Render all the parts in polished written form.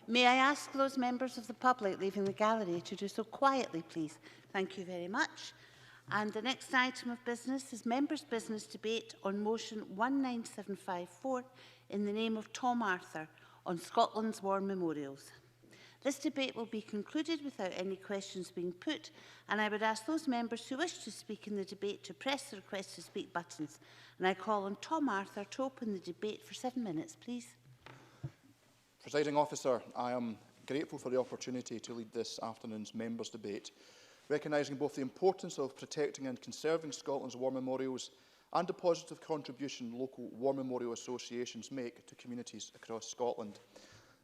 May I ask those members of the public leaving the gallery to do so quietly, please? Thank you very much. And the next item of business is members' business debate on motion 19754 in the name of Tom Arthur on Scotland's war memorials. This debate will be concluded without any questions being put, and I would ask those members who wish to speak in the debate to press the request to speak buttons. And I call on Tom Arthur to open the debate for 7 minutes, please. Presiding Officer, I am grateful for the opportunity to lead this afternoon's members' debate, recognising both the importance of protecting and conserving Scotland's war memorials and the positive contribution local war memorial associations make to communities across Scotland.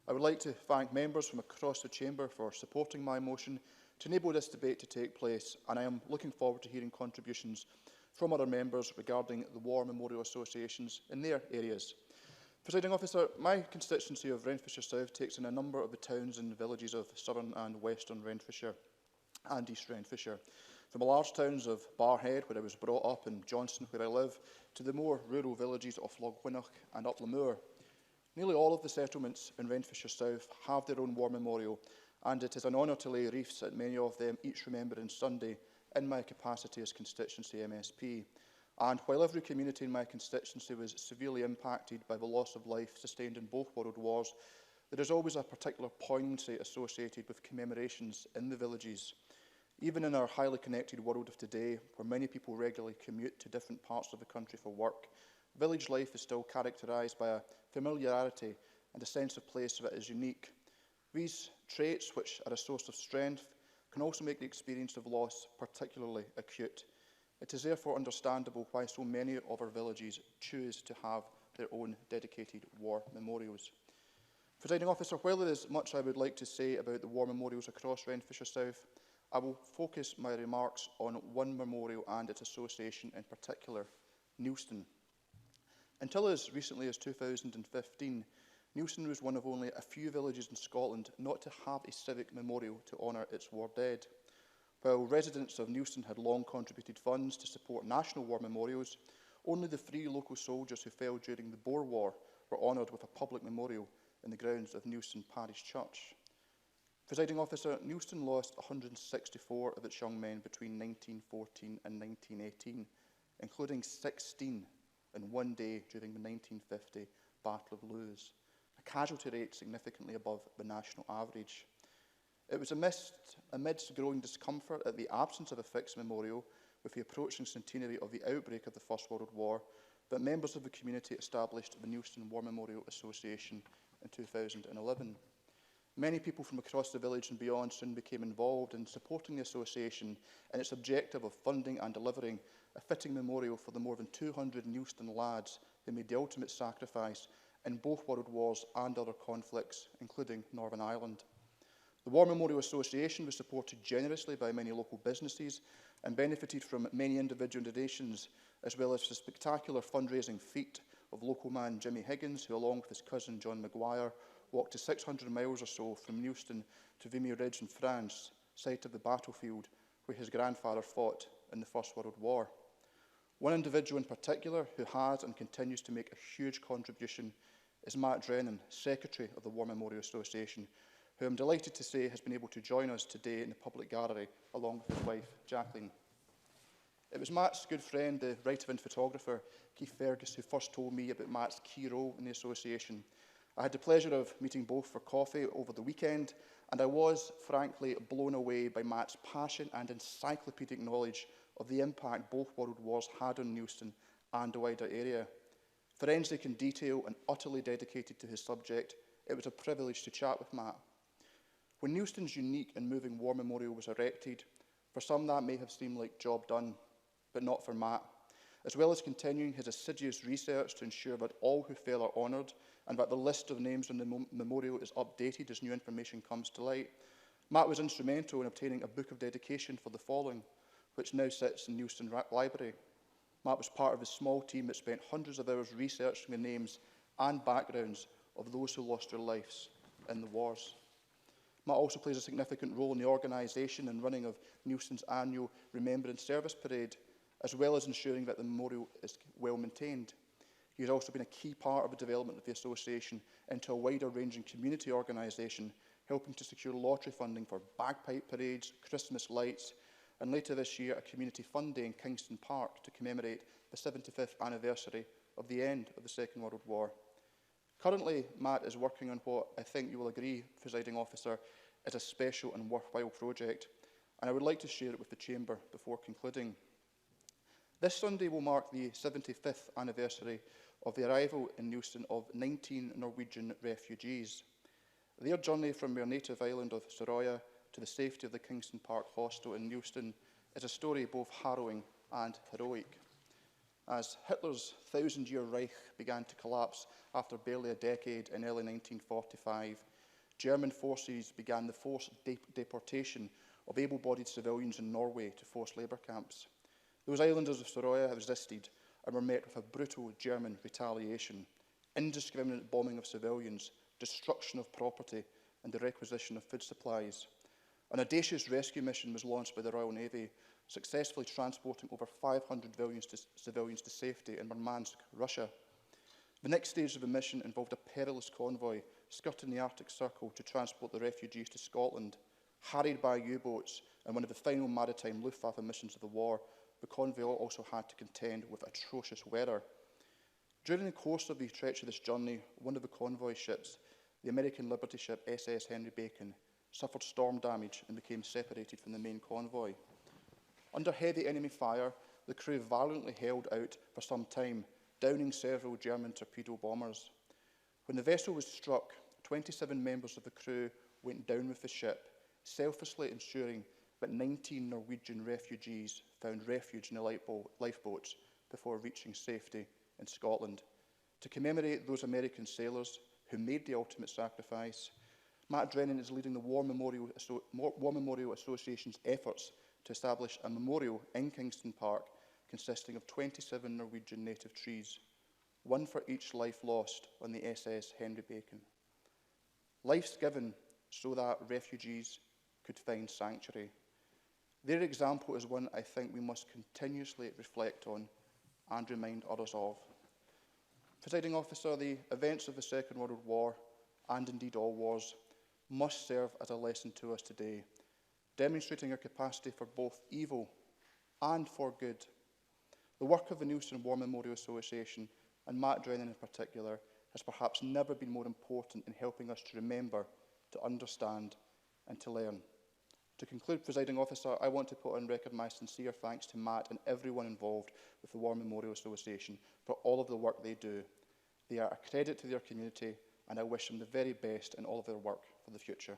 I would like to thank members from across the Chamber for supporting my motion to enable this debate to take place, and I am looking forward to hearing contributions from other members regarding the war memorial associations in their areas. Presiding Officer, my constituency of Renfrewshire South takes in a number of the towns and villages of southern and western Renfrewshire and East Renfrewshire, from the large towns of Barrhead, where I was brought up, and Johnston, where I live, to the more rural villages of Lochwinnoch and Uplemoor. Nearly all of the settlements in Renfrewshire South have their own war memorial, and it is an honour to lay wreaths at many of them each Remembrance Sunday in my capacity as constituency MSP. And while every community in my constituency was severely impacted by the loss of life sustained in both world wars, there is always a particular poignancy associated with commemorations in the villages. Even in our highly connected world of today, where many people regularly commute to different parts of the country for work, village life is still characterised by a familiarity and a sense of place that is unique. These traits, which are a source of strength, can also make the experience of loss particularly acute. It is therefore understandable why so many of our villages choose to have their own dedicated war memorials. Presiding Officer, while there is much I would like to say about the war memorials across Renfrewshire South, I will focus my remarks on one memorial and its association in particular, Neilston. Until as recently as 2015, Neilston was one of only a few villages in Scotland not to have a civic memorial to honour its war dead. While residents of Neilston had long contributed funds to support national war memorials, only the 3 local soldiers who fell during the Boer War were honoured with a public memorial in the grounds of Neilston Parish Church. Presiding Officer, Neilston lost 164 of its young men between 1914 and 1918, including 16 in one day during the 1950 Battle of Lewes, a casualty rate significantly above the national average. It was amidst growing discomfort at the absence of a fixed memorial with the approaching centenary of the outbreak of the First World War that members of the community established the Neilston War Memorial Association in 2011. Many people from across the village and beyond soon became involved in supporting the association in its objective of funding and delivering a fitting memorial for the more than 200 Neilston lads who made the ultimate sacrifice in both World Wars and other conflicts, including Northern Ireland. The War Memorial Association was supported generously by many local businesses and benefited from many individual donations, as well as the spectacular fundraising feat of local man Jimmy Higgins, who along with his cousin John Maguire walked to 600 miles or so from Neilston to Vimy Ridge in France, site of the battlefield where his grandfather fought in the First World War. One individual in particular who has and continues to make a huge contribution is Matt Drennan, Secretary of the War Memorial Association, who I'm delighted to say has been able to join us today in the public gallery along with his wife, Jacqueline. It was Matt's good friend, the writer and photographer, Keith Fergus, who first told me about Matt's key role in the association. I had the pleasure of meeting both for coffee over the weekend, and I was, frankly, blown away by Matt's passion and encyclopedic knowledge of the impact both world wars had on Neilston and the wider area. Forensic in detail and utterly dedicated to his subject, it was a privilege to chat with Matt. When Neilston's unique and moving war memorial was erected, for some that may have seemed like job done, but not for Matt. As well as continuing his assiduous research to ensure that all who fell are honoured and that the list of names on the memorial is updated as new information comes to light, Matt was instrumental in obtaining a book of dedication for the following, which now sits in Neilston Library. Matt was part of a small team that spent hundreds of hours researching the names and backgrounds of those who lost their lives in the wars. Matt also plays a significant role in the organisation and running of Neilston's annual Remembrance Service Parade, as well as ensuring that the memorial is well maintained. He has also been a key part of the development of the association into a wider-ranging community organisation, helping to secure lottery funding for bagpipe parades, Christmas lights, and later this year a community fun day in Kingston Park to commemorate the 75th anniversary of the end of the Second World War. Currently, Matt is working on what I think you will agree, Presiding Officer, is a special and worthwhile project, and I would like to share it with the Chamber before concluding. This Sunday will mark the 75th anniversary of the arrival in Neilston of 19 Norwegian refugees. Their journey from their native island of Soroya to the safety of the Kingston Park Hostel in Neilston is a story both harrowing and heroic. As Hitler's 1,000-year Reich began to collapse after barely a decade in early 1945, German forces began the forced deportation of able-bodied civilians in Norway to forced labour camps. Those islanders of Soroya resisted and were met with a brutal German retaliation, indiscriminate bombing of civilians, destruction of property, and the requisition of food supplies. An audacious rescue mission was launched by the Royal Navy, successfully transporting over 500 civilians to safety in Murmansk, Russia. The next stage of the mission involved a perilous convoy skirting the Arctic Circle to transport the refugees to Scotland. Harried by U-boats and one of the final maritime Luftwaffe missions of the war, the convoy also had to contend with atrocious weather. During the course of the treacherous journey, one of the convoy ships, the American Liberty ship SS Henry Bacon, suffered storm damage and became separated from the main convoy. Under heavy enemy fire, the crew valiantly held out for some time, downing several German torpedo bombers. When the vessel was struck, 27 members of the crew went down with the ship, selflessly ensuring that 19 Norwegian refugees found refuge in the lifeboats before reaching safety in Scotland. To commemorate those American sailors who made the ultimate sacrifice, Matt Drennan is leading the War Memorial Association's efforts to establish a memorial in Kingston Park consisting of 27 Norwegian native trees, one for each life lost on the SS Henry Bacon. Lives given so that refugees could find sanctuary. Their example is one I think we must continuously reflect on and remind others of. Presiding Officer, the events of the Second World War, and indeed all wars, must serve as a lesson to us today, demonstrating our capacity for both evil and for good. The work of the Neilston War Memorial Association, and Matt Drennan in particular, has perhaps never been more important in helping us to remember, to understand, and to learn. To conclude, Presiding Officer, I want to put on record my sincere thanks to Matt and everyone involved with the War Memorial Association for all of the work they do. They are a credit to their community, and I wish them the very best in all of their work for the future.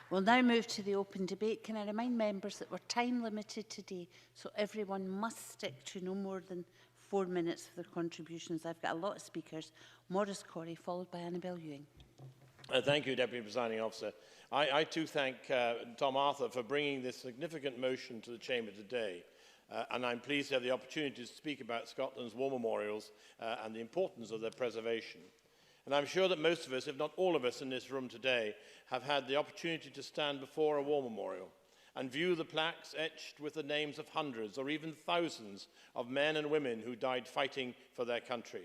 We'll now move to the open debate. Can I remind members that we're time limited today, so everyone must stick to no more than 4 minutes for their contributions. I've got a lot of speakers. Maurice Corrie, followed by Annabel Ewing. Thank you, Deputy Presiding Officer. I too thank Tom Arthur for bringing this significant motion to the Chamber today. And I'm pleased to have the opportunity to speak about Scotland's war memorials and the importance of their preservation. And I'm sure that most of us, if not all of us in this room today, have had the opportunity to stand before a war memorial and view the plaques etched with the names of hundreds or even thousands of men and women who died fighting for their country.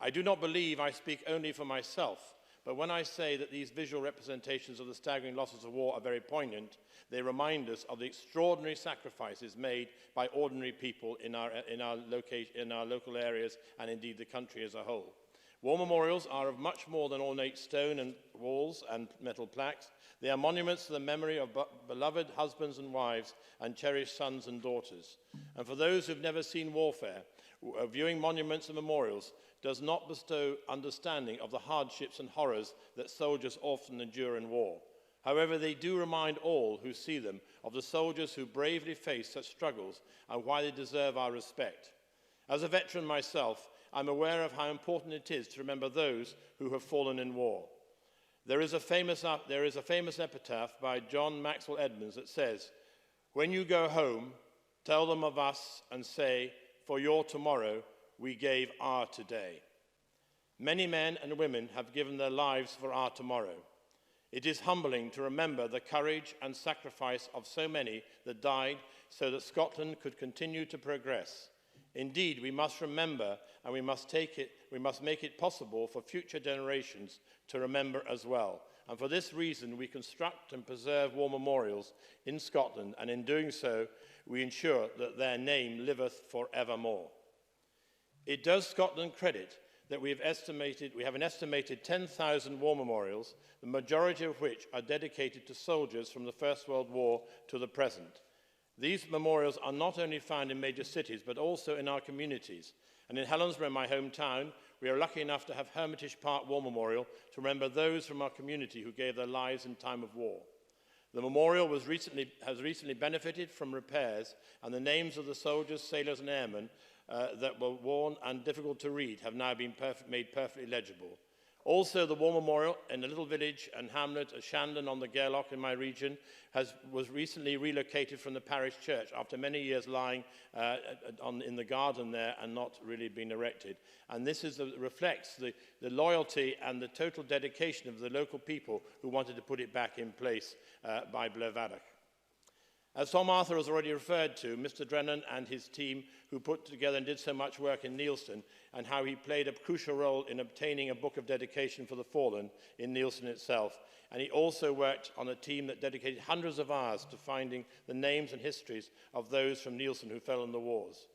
I do not believe I speak only for myself, but when I say that these visual representations of the staggering losses of war are very poignant, they remind us of the extraordinary sacrifices made by ordinary people in our local areas and indeed the country as a whole. War memorials are of much more than ornate stone and walls and metal plaques. They are monuments to the memory of beloved husbands and wives and cherished sons and daughters. And for those who've never seen warfare, viewing monuments and memorials does not bestow understanding of the hardships and horrors that soldiers often endure in war. However, they do remind all who see them of the soldiers who bravely face such struggles and why they deserve our respect. As a veteran myself, I'm aware of how important it is to remember those who have fallen in war. There is a famous epitaph by John Maxwell Edmonds that says, "When you go home, tell them of us and say, for your tomorrow, we gave our today." Many men and women have given their lives for our tomorrow. It is humbling to remember the courage and sacrifice of so many that died so that Scotland could continue to progress. Indeed, we must remember and we must make it possible for future generations to remember as well. And for this reason, we construct and preserve war memorials in Scotland, and in doing so, we ensure that their name liveth forevermore. It does Scotland credit that we have an estimated 10,000 war memorials, the majority of which are dedicated to soldiers from the First World War to the present. These memorials are not only found in major cities, but also in our communities. And in Helensburgh, my hometown, we are lucky enough to have Hermitage Park War Memorial to remember those from our community who gave their lives in time of war. The memorial has recently benefited from repairs, and the names of the soldiers, sailors and airmen that were worn and difficult to read have now been made perfectly legible. Also, the War Memorial in the little village and hamlet of Shandon on the Gairloch in my region was recently relocated from the parish church after many years lying in the garden there and not really being erected. And this reflects the loyalty and the total dedication of the local people who wanted to put it back in place by Blevadach. As Tom Arthur has already referred to, Mr. Drennan and his team who put together and did so much work in Neilston, and how he played a crucial role in obtaining a book of dedication for the fallen in Neilston itself. And he also worked on a team that dedicated hundreds of hours to finding the names and histories of those from Neilston who fell in the wars.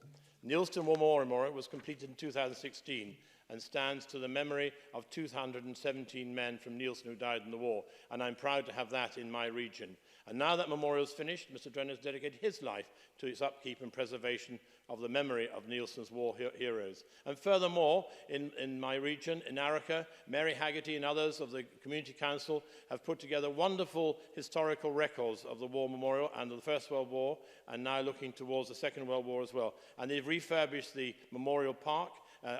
Neilston War Memorial was completed in 2016 and stands to the memory of 217 men from Neilston who died in the war, and I'm proud to have that in my region. And now that memorial is finished, Mr. Drennan has dedicated his life to its upkeep and preservation of the memory of Neilston's war heroes. And furthermore, in my region, in Arica, Mary Haggerty and others of the Community Council have put together wonderful historical records of the War Memorial and of the First World War, and now looking towards the Second World War as well. And they've refurbished the Memorial Park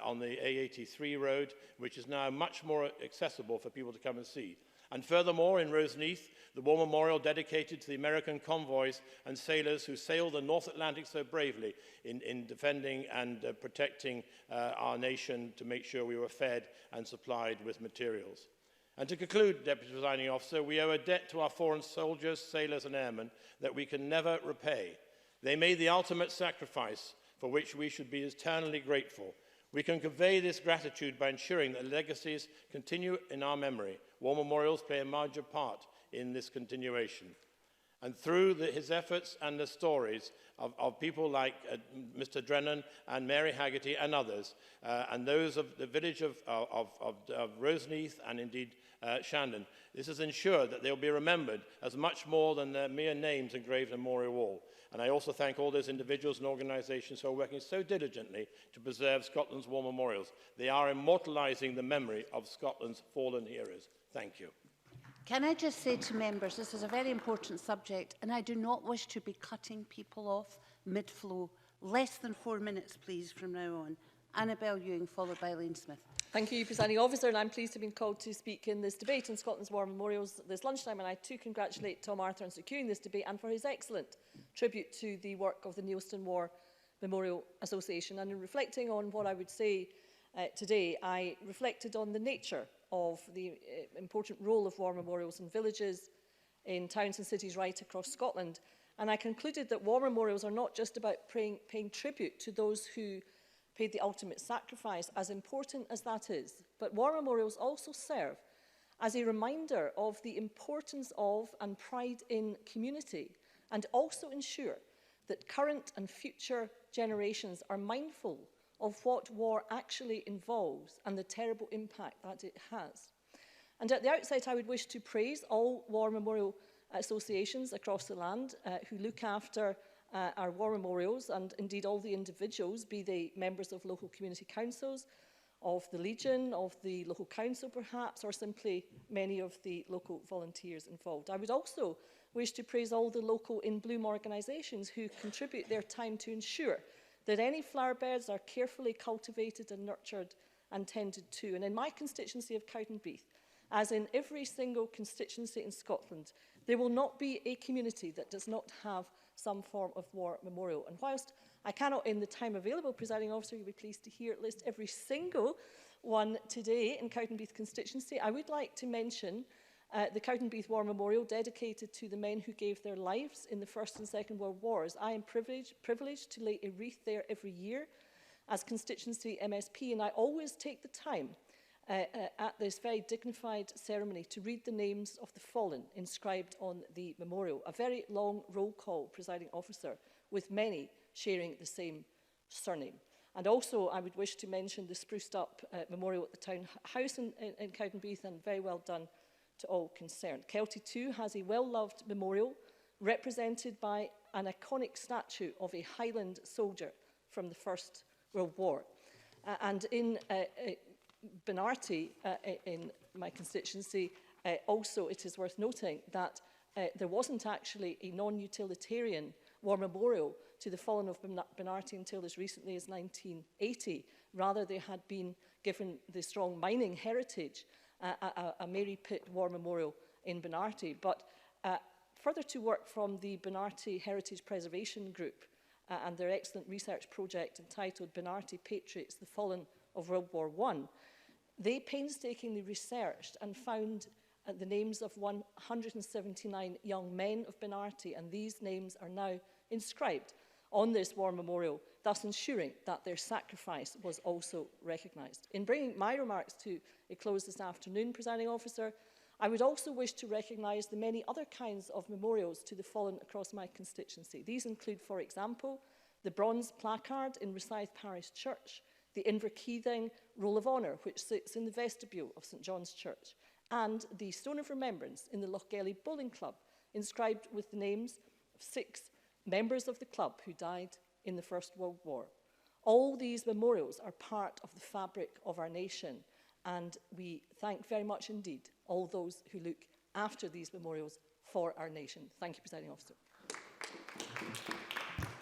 on the A83 road, which is now much more accessible for people to come and see. And furthermore, in Roseneath, the War Memorial dedicated to the American convoys and sailors who sailed the North Atlantic so bravely in defending and protecting our nation to make sure we were fed and supplied with materials. And to conclude, Deputy Presiding Officer, we owe a debt to our foreign soldiers, sailors and airmen that we can never repay. They made the ultimate sacrifice for which we should be eternally grateful. We can convey this gratitude by ensuring that legacies continue in our memory. War memorials play a major part in this continuation. And through his efforts and the stories of people like Mr. Drennan and Mary Haggerty and others, and those of the village of Roseneath and indeed Shandon, this has ensured that they'll be remembered as much more than their mere names engraved on Memorial Wall. And I also thank all those individuals and organisations who are working so diligently to preserve Scotland's war memorials. They are immortalising the memory of Scotland's fallen heroes. Thank you. Can I just say to members, this is a very important subject, and I do not wish to be cutting people off mid-flow. Less than 4 minutes, please, from now on. Annabel Ewing, followed by Elaine Smith. Thank you, Presiding Officer, and I'm pleased to have been called to speak in this debate on Scotland's war memorials this lunchtime, and I too congratulate Tom Arthur on securing this debate and for his excellent tribute to the work of the Neilston War Memorial Association. And in reflecting on what I would say today, I reflected on the nature of the important role of war memorials in villages, in towns and cities right across Scotland, and I concluded that war memorials are not just about paying tribute to those who paid the ultimate sacrifice, as important as that is, but war memorials also serve as a reminder of the importance of and pride in community, and also ensure that current and future generations are mindful of what war actually involves and the terrible impact that it has. And at the outset, I would wish to praise all war memorial associations across the land who look after our war memorials, and indeed all the individuals, be they members of local community councils, of the Legion, of the local council perhaps, or simply many of the local volunteers involved. I would also wish to praise all the local In Bloom organisations who contribute their time to ensure that any flower beds are carefully cultivated and nurtured and tended to. And in my constituency of Cowdenbeath, as in every single constituency in Scotland, there will not be a community that does not have some form of war memorial. And whilst I cannot, in the time available, Presiding Officer, you'll be pleased to hear, list every single one today in Cowdenbeath constituency, I would like to mention the Cowdenbeath War Memorial, dedicated to the men who gave their lives in the First and Second World Wars. I am privileged to lay a wreath there every year as constituency MSP, and I always take the time at this very dignified ceremony to read the names of the fallen inscribed on the memorial. A very long roll call, presiding officer, with many sharing the same surname. And also, I would wish to mention the spruced up memorial at the Town House in Cowdenbeath, and very well done to all concerned. Kelty too has a well-loved memorial represented by an iconic statue of a Highland soldier from the First World War. And in Benarty, in my constituency, also it is worth noting that there wasn't actually a non-utilitarian war memorial to the fallen of Benarty until as recently as 1980. Rather, they had been given the strong mining heritage, a Mary Pitt War Memorial in Benarty. But further to work from the Benarty Heritage Preservation Group and their excellent research project entitled Benarty Patriots, the Fallen of World War I, they painstakingly researched and found the names of 179 young men of Benarty, and these names are now inscribed on this war memorial, thus ensuring that their sacrifice was also recognised. In bringing my remarks to a close this afternoon, presiding officer, I would also wish to recognise the many other kinds of memorials to the fallen across my constituency. These include, for example, the bronze placard in Rosyth Parish Church, the Inverkeithing Roll of Honour, which sits in the vestibule of St John's Church, and the Stone of Remembrance in the Lochgelly Bowling Club, inscribed with the names of 6 members of the club who died in the First World War. All these memorials are part of the fabric of our nation, and we thank very much indeed all those who look after these memorials for our nation. Thank you, Presiding Officer.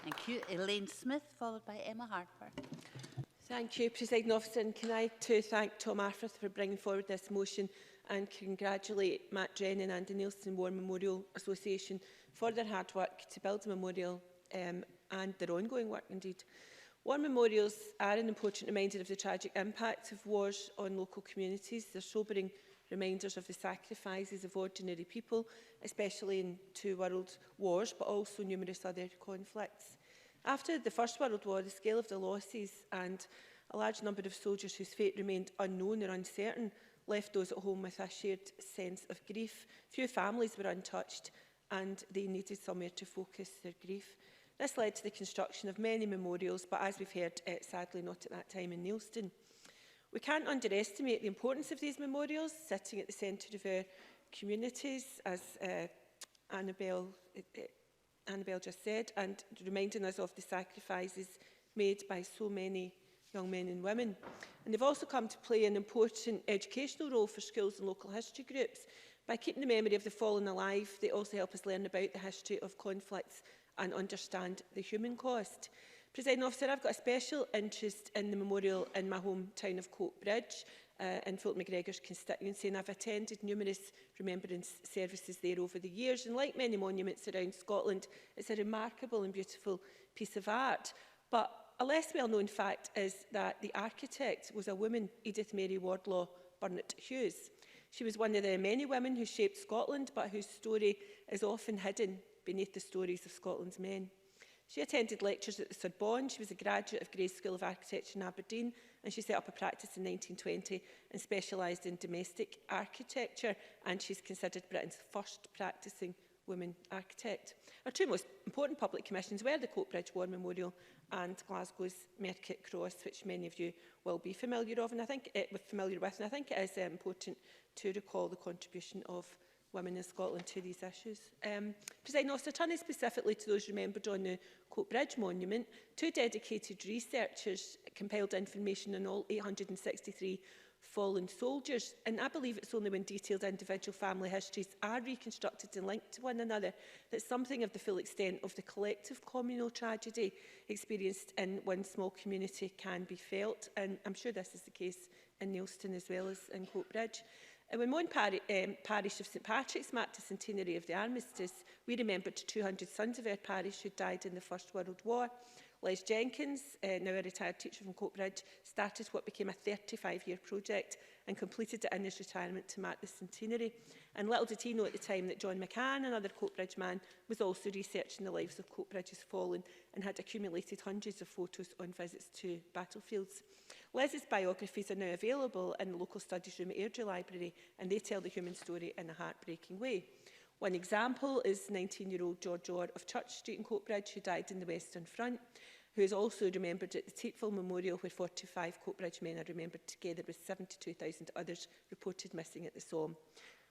Thank you. Elaine Smith, followed by Emma Harper. Thank you, Presiding Officer, and can I too thank Tom Arthur for bringing forward this motion and congratulate Matt Drennan and the Neilston War Memorial Association for their hard work to build a memorial and their ongoing work indeed. War memorials are an important reminder of the tragic impact of wars on local communities. They're sobering reminders of the sacrifices of ordinary people, especially in 2 world wars, but also numerous other conflicts. After the First World War, the scale of the losses and a large number of soldiers whose fate remained unknown or uncertain left those at home with a shared sense of grief. Few families were untouched, and they needed somewhere to focus their grief. This led to the construction of many memorials, but as we've heard, sadly not at that time in Neilston. We can't underestimate the importance of these memorials, sitting at the centre of our communities, as Annabelle just said, and reminding us of the sacrifices made by so many young men and women. And they've also come to play an important educational role for schools and local history groups. By keeping the memory of the fallen alive, they also help us learn about the history of conflicts and understand the human cost. Presiding Officer, I've got a special interest in the memorial in my hometown of Coatbridge, in Philip McGregor's constituency, and I've attended numerous remembrance services there over the years. And like many monuments around Scotland, it's a remarkable and beautiful piece of art. But a less well-known fact is that the architect was a woman, Edith Mary Wardlaw Burnett Hughes. She was one of the many women who shaped Scotland, but whose story is often hidden beneath the stories of Scotland's men. She attended lectures at the Sorbonne. She was a graduate of Gray's School of Architecture in Aberdeen, and she set up a practice in 1920 and specialised in domestic architecture, and she's considered Britain's first practising woman architect. Our 2 most important public commissions were the Coatbridge War Memorial and Glasgow's Merkett Cross, which many of you will be familiar with, and I think it is important to recall the contribution of women in Scotland to these issues. Presiding Officer, turning specifically to those remembered on the Coatbridge Monument, 2 dedicated researchers compiled information on all 863 fallen soldiers, and I believe it's only when detailed individual family histories are reconstructed and linked to one another that something of the full extent of the collective communal tragedy experienced in one small community can be felt, and I'm sure this is the case in Neilston as well as in Coatbridge. And when Mon Parish of St Patrick's marked the centenary of the armistice, we remembered 200 sons of our parish who died in the First World War. Les Jenkins, now a retired teacher from Coatbridge, started what became a 35-year project and completed it in his retirement to mark the centenary. And little did he know at the time that John McCann, another Coatbridge man, was also researching the lives of Coatbridge's fallen and had accumulated hundreds of photos on visits to battlefields. Les's biographies are now available in the local studies room at Airdrie Library, and they tell the human story in a heartbreaking way. One example is 19-year-old George Orr of Church Street in Coatbridge, who died in the Western Front, who is also remembered at the Tateville Memorial, where 45 Coatbridge men are remembered together with 72,000 others reported missing at the Somme.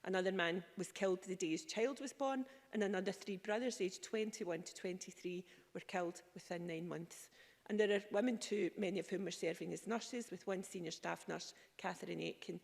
Another man was killed the day his child was born, and another 3 brothers, aged 21 to 23, were killed within 9 months. And there are women too, many of whom were serving as nurses, with one senior staff nurse, Catherine Aitken,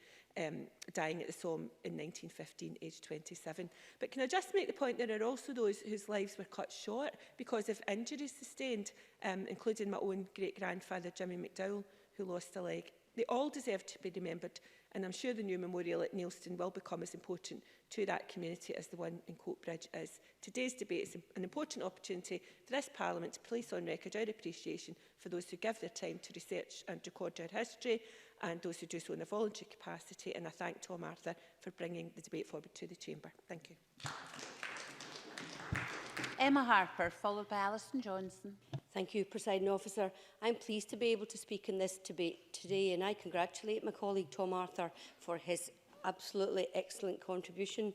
dying at the Somme in 1915, aged 27. But can I just make the point there are also those whose lives were cut short because of injuries sustained, including my own great-grandfather, Jimmy McDowell, who lost a leg. They all deserve to be remembered, and I'm sure the new memorial at Neilston will become as important to that community as the one in Coatbridge is. Today's debate is an important opportunity for this Parliament to place on record our appreciation for those who give their time to research and record our history, and those who do so in a voluntary capacity. And I thank Tom Arthur for bringing the debate forward to the Chamber. Thank you. Emma Harper, followed by Alison Johnson. Thank you, Presiding Officer. I'm pleased to be able to speak in this debate today, and I congratulate my colleague Tom Arthur for his absolutely excellent contribution.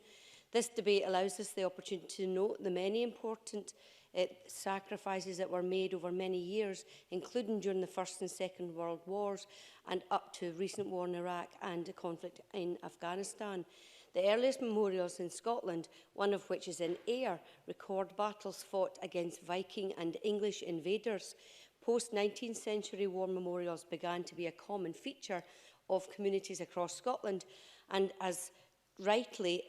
This debate allows us the opportunity to note the many important sacrifices that were made over many years, including during the First and Second World Wars and up to recent war in Iraq and the conflict in Afghanistan. The earliest memorials in Scotland, one of which is in Ayr, record battles fought against Viking and English invaders. Post-19th century war memorials began to be a common feature of communities across Scotland, and as rightly,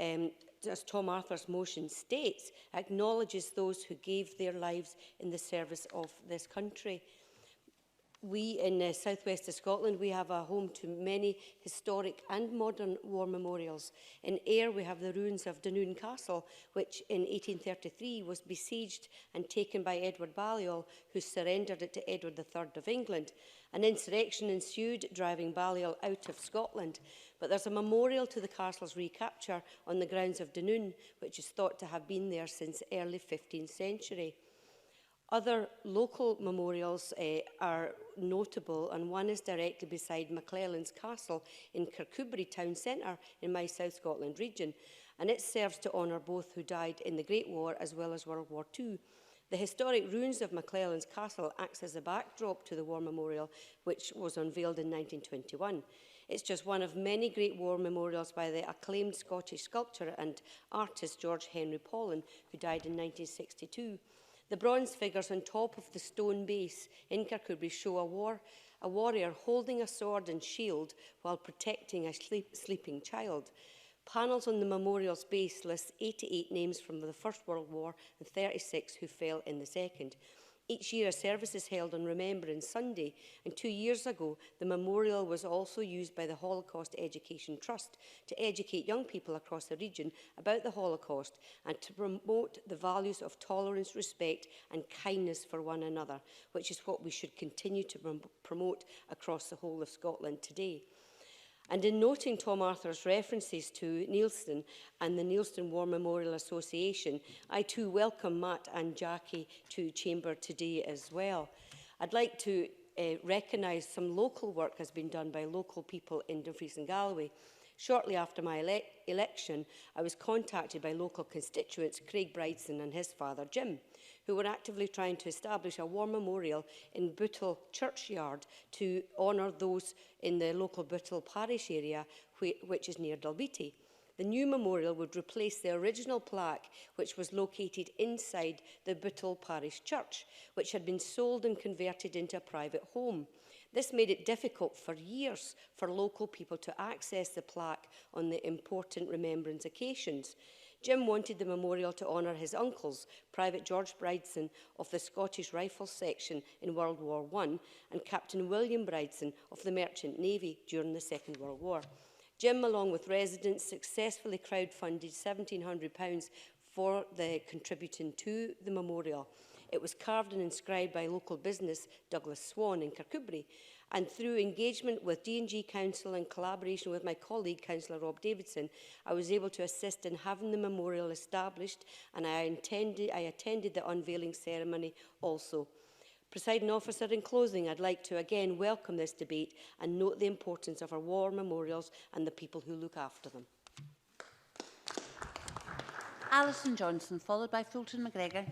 as Tom Arthur's motion states, acknowledges those who gave their lives in the service of this country. We in South West of Scotland, we have a home to many historic and modern war memorials. In Ayr, we have the ruins of Dunoon Castle, which in 1833 was besieged and taken by Edward Balliol, who surrendered it to Edward III of England. An insurrection ensued, driving Balliol out of Scotland. But there's a memorial to the castle's recapture on the grounds of Dunoon, which is thought to have been there since early 15th century. Other local memorials are notable, and one is directly beside McClelland's Castle in Kirkcudbright Town Centre in my South Scotland region, and it serves to honour both who died in the Great War as well as World War II. The historic ruins of McClelland's Castle acts as a backdrop to the War Memorial, which was unveiled in 1921. It's just one of many Great War memorials by the acclaimed Scottish sculptor and artist George Henry Paulin, who died in 1962. The bronze figures on top of the stone base in Kirkcudbright show a warrior holding a sword and shield while protecting a sleeping child. Panels on the memorial's base list 88 names from the First World War and 36 who fell in the Second. Each year a service is held on Remembrance Sunday, and 2 years ago the memorial was also used by the Holocaust Education Trust to educate young people across the region about the Holocaust and to promote the values of tolerance, respect and kindness for one another, which is what we should continue to promote across the whole of Scotland today. And in noting Tom Arthur's references to Neilston and the Neilston War Memorial Association, I too welcome Matt and Jackie to Chamber today as well. I'd like to recognise some local work has been done by local people in Dumfries and Galloway. Shortly after my election, I was contacted by local constituents Craig Bridson and his father Jim, who were actively trying to establish a war memorial in Bootle Churchyard to honour those in the local Bootle parish area, which is near Dalbeattie. The new memorial would replace the original plaque, which was located inside the Bootle parish church, which had been sold and converted into a private home. This made it difficult for years for local people to access the plaque on the important remembrance occasions. Jim wanted the memorial to honour his uncles, Private George Bridson of the Scottish Rifles section in World War I and Captain William Bridson of the Merchant Navy during the Second World War. Jim, along with residents, successfully crowdfunded £1,700 for the contributing to the memorial. It was carved and inscribed by local business Douglas Swan in Kirkcudbright, and through engagement with D&G Council and collaboration with my colleague, Councillor Rob Davidson, I was able to assist in having the memorial established, and I attended the unveiling ceremony also. Presiding Officer, in closing, I'd like to again welcome this debate and note the importance of our war memorials and the people who look after them. Alison Johnson, followed by Fulton McGregor.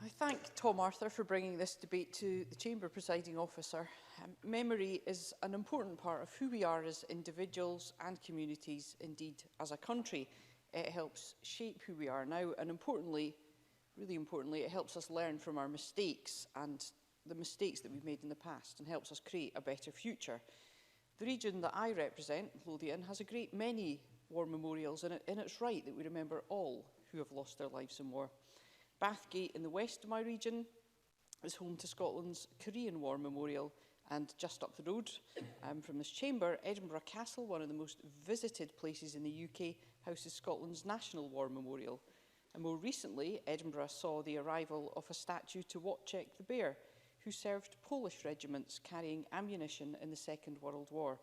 I thank Tom Arthur for bringing this debate to the Chamber, Presiding Officer. Memory is an important part of who we are as individuals and communities, indeed as a country. It helps shape who we are now, and importantly, really importantly, it helps us learn from our mistakes and the mistakes that we've made in the past, and helps us create a better future. The region that I represent, Lothian, has a great many war memorials, and it's right that we remember all who have lost their lives in war. Bathgate in the west of my region is home to Scotland's Korean War Memorial, and just up the road from this chamber, Edinburgh Castle, one of the most visited places in the UK, houses Scotland's National War Memorial. And more recently, Edinburgh saw the arrival of a statue to Wojciech the Bear, who served Polish regiments carrying ammunition in the Second World War.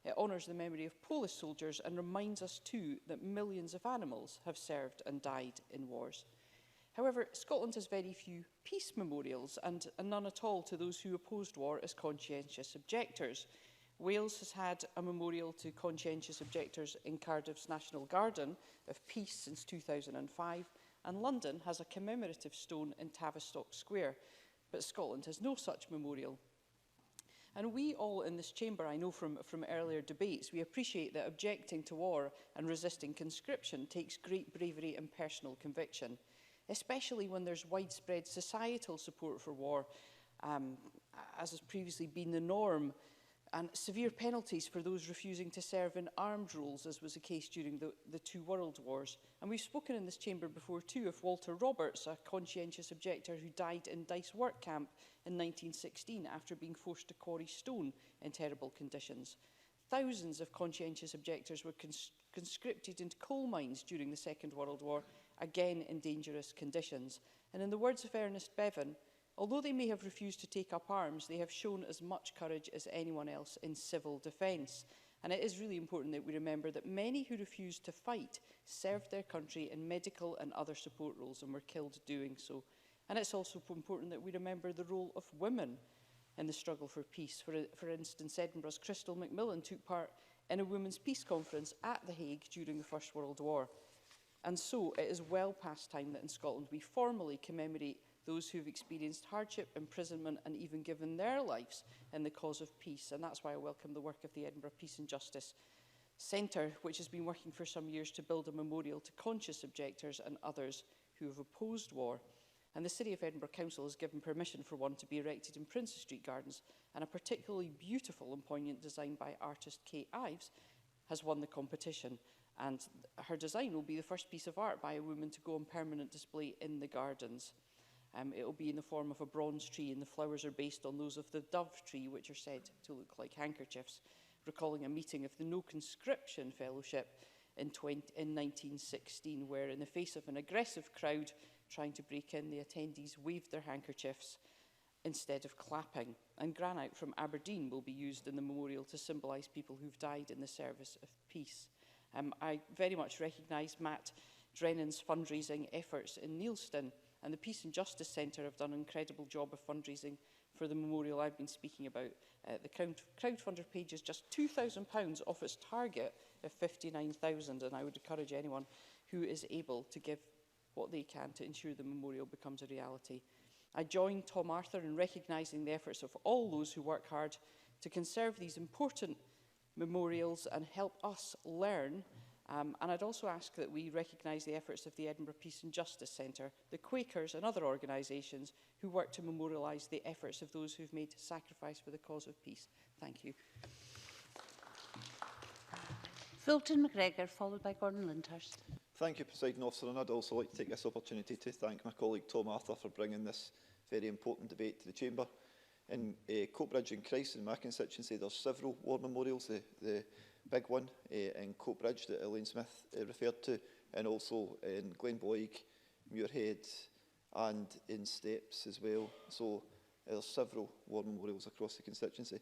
It honours the memory of Polish soldiers and reminds us too that millions of animals have served and died in wars. However, Scotland has very few peace memorials, and none at all to those who opposed war as conscientious objectors. Wales has had a memorial to conscientious objectors in Cardiff's National Garden of Peace since 2005, and London has a commemorative stone in Tavistock Square, but Scotland has no such memorial. And we all in this chamber, I know from earlier debates, we appreciate that objecting to war and resisting conscription takes great bravery and personal conviction, especially when there's widespread societal support for war, as has previously been the norm, and severe penalties for those refusing to serve in armed roles, as was the case during the two world wars. And we've spoken in this chamber before too of Walter Roberts, a conscientious objector who died in Dice Work Camp in 1916 after being forced to quarry stone in terrible conditions. Thousands of conscientious objectors were conscripted into coal mines during the Second World War, again in dangerous conditions. And in the words of Ernest Bevan, although they may have refused to take up arms, they have shown as much courage as anyone else in civil defence. And it is really important that we remember that many who refused to fight served their country in medical and other support roles and were killed doing so. And it's also important that we remember the role of women in the struggle for peace. For instance, Edinburgh's Crystal Macmillan took part in a women's peace conference at The Hague during the First World War. And so it is well past time that in Scotland we formally commemorate those who've experienced hardship, imprisonment, and even given their lives in the cause of peace. And that's why I welcome the work of the Edinburgh Peace and Justice Centre, which has been working for some years to build a memorial to conscious objectors and others who have opposed war. And the City of Edinburgh Council has given permission for one to be erected in Princes Street Gardens, and a particularly beautiful and poignant design by artist Kate Ives has won the competition. And her design will be the first piece of art by a woman to go on permanent display in the gardens. It will be in the form of a bronze tree, and the flowers are based on those of the dove tree, which are said to look like handkerchiefs, recalling a meeting of the No Conscription Fellowship in 1916, where in the face of an aggressive crowd trying to break in, the attendees waved their handkerchiefs instead of clapping. And granite from Aberdeen will be used in the memorial to symbolise people who've died in the service of peace. I very much recognise Matt Drennan's fundraising efforts in Neilston, and the Peace and Justice Centre have done an incredible job of fundraising for the memorial I've been speaking about. The crowdfunder page is just £2,000 off its target of £59,000, and I would encourage anyone who is able to give what they can to ensure the memorial becomes a reality. I join Tom Arthur in recognising the efforts of all those who work hard to conserve these important memorials and help us learn. And I'd also ask that we recognise the efforts of the Edinburgh Peace and Justice Centre, the Quakers and other organisations who work to memorialise the efforts of those who've made sacrifice for the cause of peace. Thank you. Fulton McGregor, followed by Gordon Lyndhurst. Thank you, Presiding Officer, and I'd also like to take this opportunity to thank my colleague Tom Arthur for bringing this very important debate to the Chamber. In Coatbridge and Christ, in my constituency, there's several war memorials. The big one in Coatbridge that Elaine Smith referred to, and also in Glenboig, Muirhead and in Steps as well. So there's several war memorials across the constituency.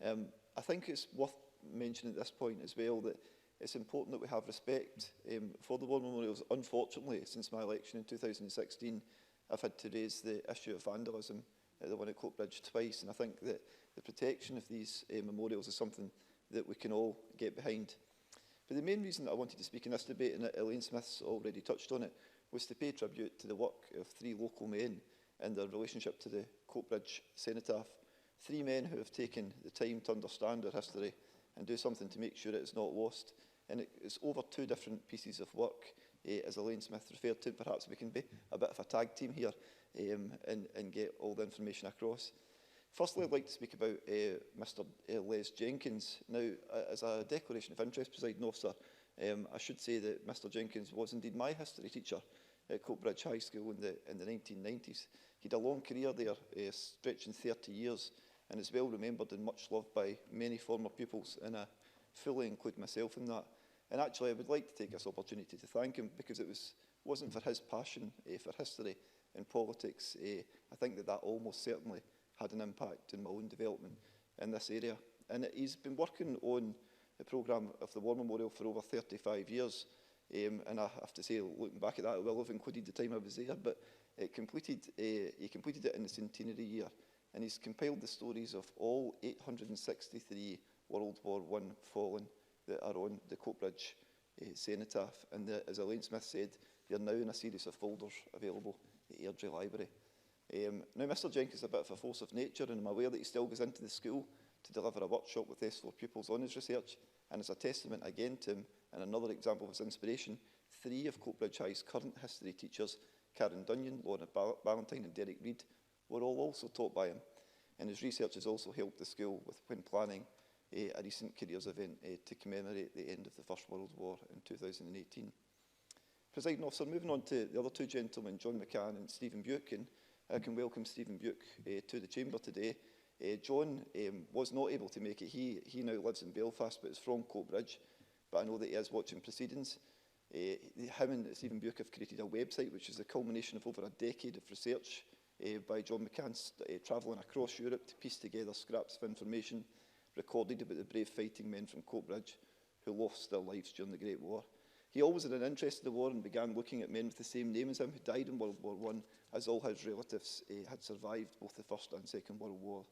I think it's worth mentioning at this point as well that it's important that we have respect for the war memorials. Unfortunately, since my election in 2016, I've had to raise the issue of vandalism at the one at Coatbridge twice, and I think that the protection of these memorials is something that we can all get behind. But the main reason that I wanted to speak in this debate, and Elaine Smith's already touched on it, was to pay tribute to the work of 3 local men and their relationship to the Coatbridge cenotaph. 3 men who have taken the time to understand our history and do something to make sure it is not lost. And it's over 2 different pieces of work, as Elaine Smith referred to. Perhaps we can be a bit of a tag team here and get all the information across. Firstly, I'd like to speak about Mr Les Jenkins. Now, as a declaration of interest, Presiding Officer, I should say that Mr Jenkins was indeed my history teacher at Coatbridge High School in the 1990s. He had a long career there, stretching 30 years, and is well remembered and much loved by many former pupils, and I fully include myself in that. And actually, I would like to take this opportunity to thank him, because it wasn't for his passion for history and politics. I think that almost certainly had an impact in my own development in this area. And he's been working on the programme of the War Memorial for over 35 years. And I have to say, looking back at that, it will have included the time I was there, but he completed it in the centenary year. And he's compiled the stories of all 863 World War I fallen that are on the Coatbridge cenotaph. And as Elaine Smith said, they are now in a series of folders available at Airdrie Library. Now, Mr Jenkins is a bit of a force of nature, and I'm aware that he still goes into the school to deliver a workshop with S4 pupils on his research. And as a testament again to him, and another example of his inspiration, 3 of Coatbridge High's current history teachers, Karen Dunyan, Lorna Ballantyne and Derek Reid, were all also taught by him. And his research has also helped the school when planning a recent careers event to commemorate the end of the First World War in 2018. Presiding Officer, moving on to the other 2 gentlemen, John McCann and Stephen Buchan, I can welcome Stephen Buchan to the Chamber today. John was not able to make it. He now lives in Belfast, but is from Coatbridge. But I know that he is watching proceedings. Him and Stephen Buchan have created a website which is the culmination of over a decade of research by John McCann, travelling across Europe to piece together scraps of information recorded about the brave fighting men from Coatbridge who lost their lives during the Great War. He always had an interest in the war and began looking at men with the same name as him who died in World War I, as all his relatives had survived both the First and Second World War.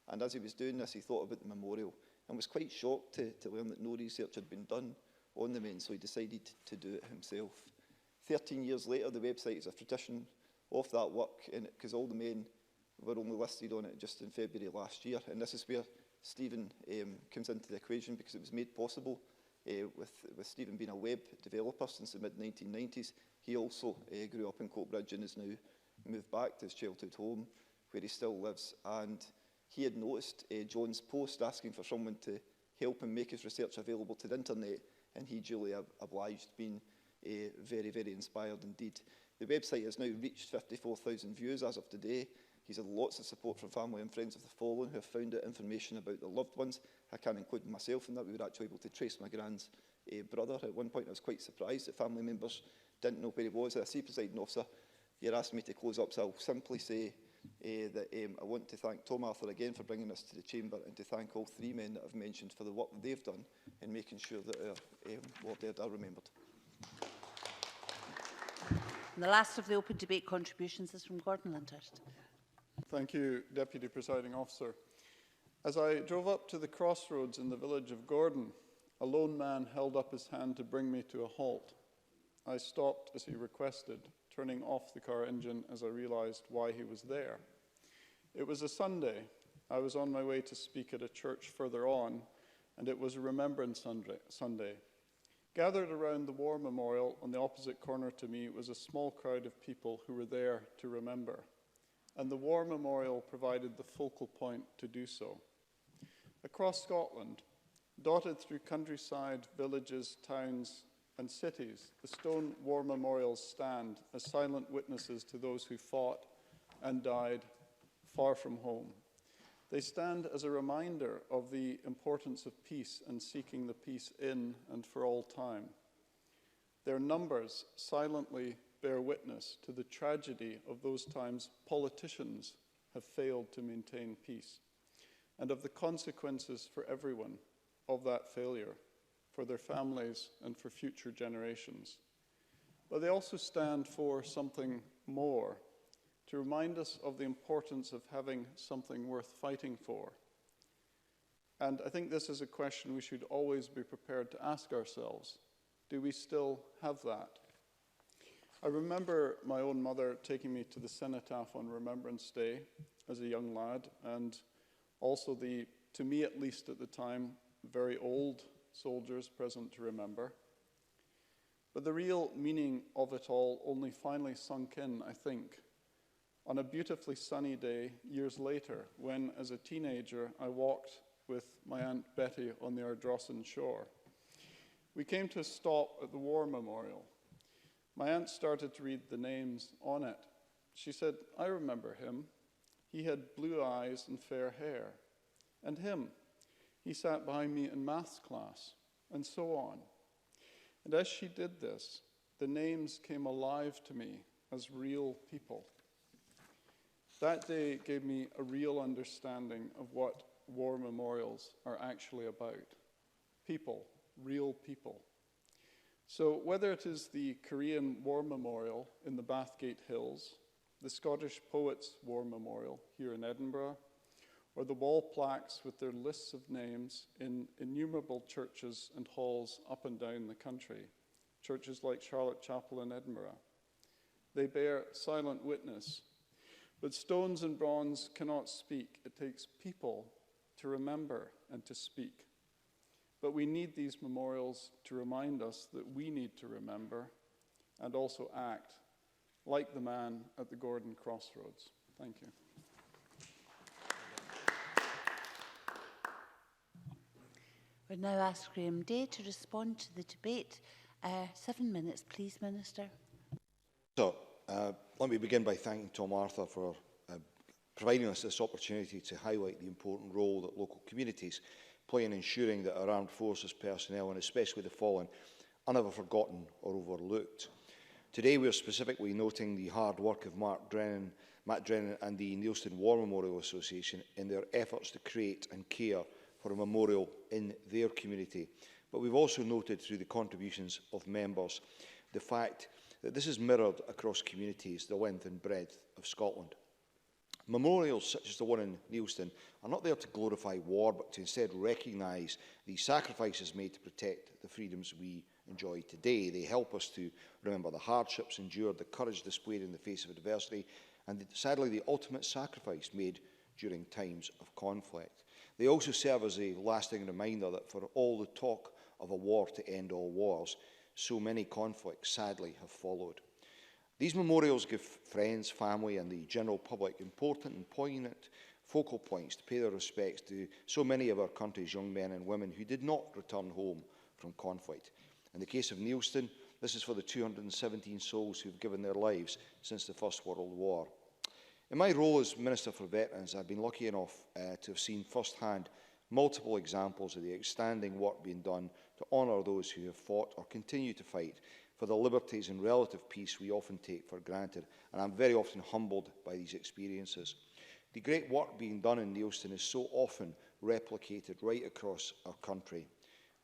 And as he was doing this, he thought about the memorial and was quite shocked to learn that no research had been done on the men, so he decided to do it himself. 13 years later, the website is a tradition of that work, because all the men were only listed on it just in February last year. And this is where Stephen comes into the equation, because it was made possible with Stephen being a web developer since the mid-1990s. He also grew up in Coatbridge and has now moved back to his childhood home, where he still lives. And he had noticed John's post asking for someone to help him make his research available to the internet, and he duly obliged, being very, very inspired indeed. The website has now reached 54,000 views as of today. He's had lots of support from family and friends of the fallen who have found out information about their loved ones. I can include myself in that. We were actually able to trace my grand's brother. At one point, I was quite surprised that family members didn't know where he was. I see, Presiding Officer, you're asking me to close up, so I'll simply say that I want to thank Tom Arthur again for bringing us to the Chamber, and to thank all 3 men that I've mentioned for the work that they've done in making sure that our war dead are remembered. And the last of the open debate contributions is from Gordon Lyndhurst. Thank you, Deputy Presiding Officer. As I drove up to the crossroads in the village of Gordon, a lone man held up his hand to bring me to a halt. I stopped as he requested, turning off the car engine as I realised why he was there. It was a Sunday. I was on my way to speak at a church further on, and it was a Remembrance Sunday. Gathered around the War Memorial on the opposite corner to me was a small crowd of people who were there to remember, and the War Memorial provided the focal point to do so. Across Scotland, dotted through countryside, villages, towns, and cities, the stone war memorials stand as silent witnesses to those who fought and died far from home. They stand as a reminder of the importance of peace and seeking the peace in and for all time. Their numbers silently bear witness to the tragedy of those times politicians have failed to maintain peace, and of the consequences for everyone of that failure, for their families and for future generations. But they also stand for something more, to remind us of the importance of having something worth fighting for. And I think this is a question we should always be prepared to ask ourselves. Do we still have that? I remember my own mother taking me to the cenotaph on Remembrance Day as a young lad, and also the, to me at least at the time, very old soldiers present to remember. But the real meaning of it all only finally sunk in, I think, on a beautifully sunny day years later, when, as a teenager, I walked with my Aunt Betty on the Ardrossan shore. We came to a stop at the War Memorial. My aunt started to read the names on it. She said, "I remember him. He had blue eyes and fair hair. And him, he sat behind me in maths class," and so on. And as she did this, the names came alive to me as real people. That day gave me a real understanding of what war memorials are actually about. People, real people. So whether it is the Korean War Memorial in the Bathgate Hills, the Scottish Poets War Memorial here in Edinburgh, or the wall plaques with their lists of names in innumerable churches and halls up and down the country, churches like Charlotte Chapel in Edinburgh, they bear silent witness. But stones and bronze cannot speak. It takes people to remember and to speak. But we need these memorials to remind us that we need to remember and also act like the man at the Gordon Crossroads. Thank you. We'll now ask Graham Day to respond to the debate. 7 minutes, please, Minister. So, let me begin by thanking Tom Arthur for providing us this opportunity to highlight the important role that local communities play in ensuring that our armed forces personnel, and especially the fallen, are never forgotten or overlooked. Today we are specifically noting the hard work of Matt Drennan and the Neilston War Memorial Association in their efforts to create and care for a memorial in their community. But we've also noted through the contributions of members the fact that this is mirrored across communities the length and breadth of Scotland. Memorials such as the one in Neilston are not there to glorify war, but to instead recognise the sacrifices made to protect the freedoms we enjoy today. They help us to remember the hardships endured, the courage displayed in the face of adversity, and sadly the ultimate sacrifice made during times of conflict. They also serve as a lasting reminder that for all the talk of a war to end all wars, so many conflicts sadly have followed. These memorials give friends, family and the general public important and poignant focal points to pay their respects to so many of our country's young men and women who did not return home from conflict. In the case of Neilston, this is for the 217 souls who have given their lives since the First World War. In my role as Minister for Veterans, I've been lucky enough to have seen firsthand multiple examples of the outstanding work being done to honour those who have fought or continue to fight for the liberties and relative peace we often take for granted, and I'm very often humbled by these experiences. The great work being done in Neilston is so often replicated right across our country.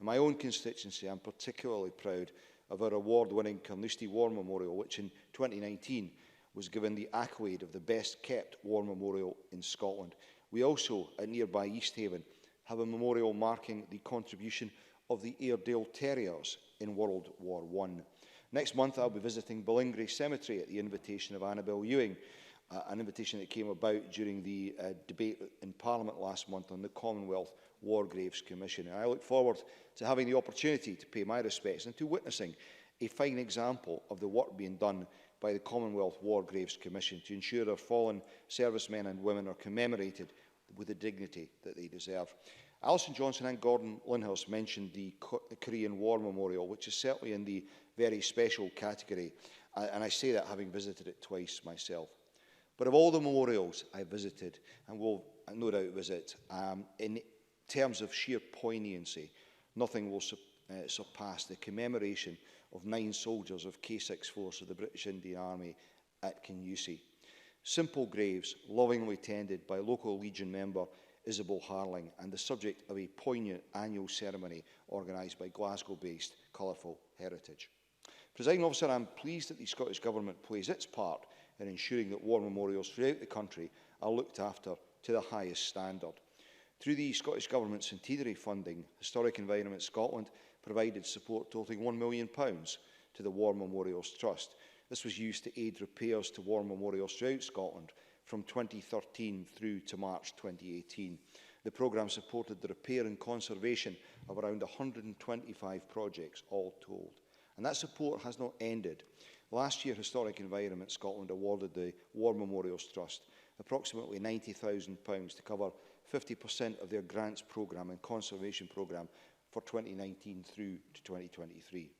In my own constituency, I'm particularly proud of our award-winning Carnoustie War Memorial, which in 2019 was given the accolade of the best-kept war memorial in Scotland. We also, at nearby Easthaven, have a memorial marking the contribution of the Airedale Terriers in World War I. Next month, I'll be visiting Ballingray Cemetery at the invitation of Annabel Ewing, an invitation that came about during the debate in Parliament last month on the Commonwealth War Graves Commission. And I look forward to having the opportunity to pay my respects and to witnessing a fine example of the work being done by the Commonwealth War Graves Commission to ensure our fallen servicemen and women are commemorated with the dignity that they deserve. Alison Johnson and Gordon Lyndhurst mentioned the Korean War Memorial, which is certainly in the very special category, and I say that having visited it twice myself. But of all the memorials I visited, and will no doubt visit, in terms of sheer poignancy, nothing will surpassed the commemoration of 9 soldiers of K6 Force of the British Indian Army at Kinyusi. Simple graves, lovingly tended by local Legion member Isabel Harling, and the subject of a poignant annual ceremony organised by Glasgow-based Colourful Heritage. Presiding Officer, I am pleased that the Scottish Government plays its part in ensuring that war memorials throughout the country are looked after to the highest standard. Through the Scottish Government centenary funding, Historic Environment Scotland provided support totalling £1 million to the War Memorials Trust. This was used to aid repairs to war memorials throughout Scotland from 2013 through to March 2018. The programme supported the repair and conservation of around 125 projects, all told. And that support has not ended. Last year, Historic Environment Scotland awarded the War Memorials Trust approximately £90,000 to cover 50% of their grants programme and conservation programme for 2019 through to 2023.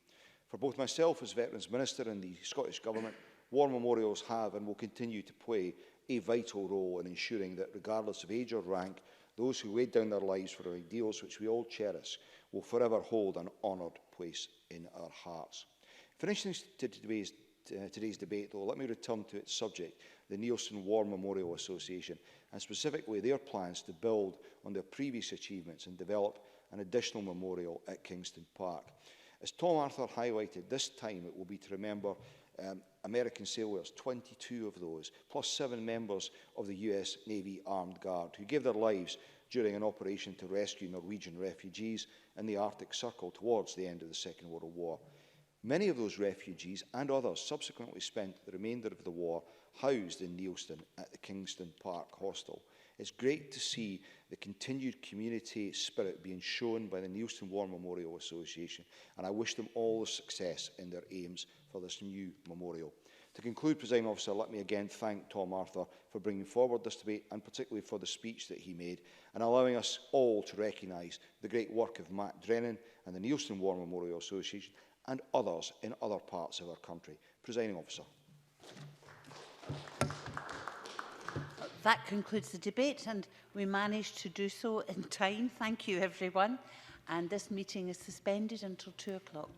For both myself as Veterans Minister and the Scottish Government, war memorials have and will continue to play a vital role in ensuring that, regardless of age or rank, those who laid down their lives for ideals which we all cherish will forever hold an honoured place in our hearts. Finishing today's debate, though, let me return to its subject, the Neilson War Memorial Association, and specifically their plans to build on their previous achievements and develop an additional memorial at Kingston Park. As Tom Arthur highlighted, this time it will be to remember American sailors, 22 of those, plus 7 members of the US Navy Armed Guard, who gave their lives during an operation to rescue Norwegian refugees in the Arctic Circle towards the end of the Second World War. Many of those refugees and others subsequently spent the remainder of the war housed in Neilston at the Kingston Park Hostel. It's great to see the continued community spirit being shown by the Neilston War Memorial Association, and I wish them all the success in their aims for this new memorial. To conclude, Presiding Officer, let me again thank Tom Arthur for bringing forward this debate, and particularly for the speech that he made, and allowing us all to recognise the great work of Matt Drennan and the Neilston War Memorial Association and others in other parts of our country. Presiding Officer. That concludes the debate, and we managed to do so in time. Thank you, everyone. And this meeting is suspended until 2 o'clock.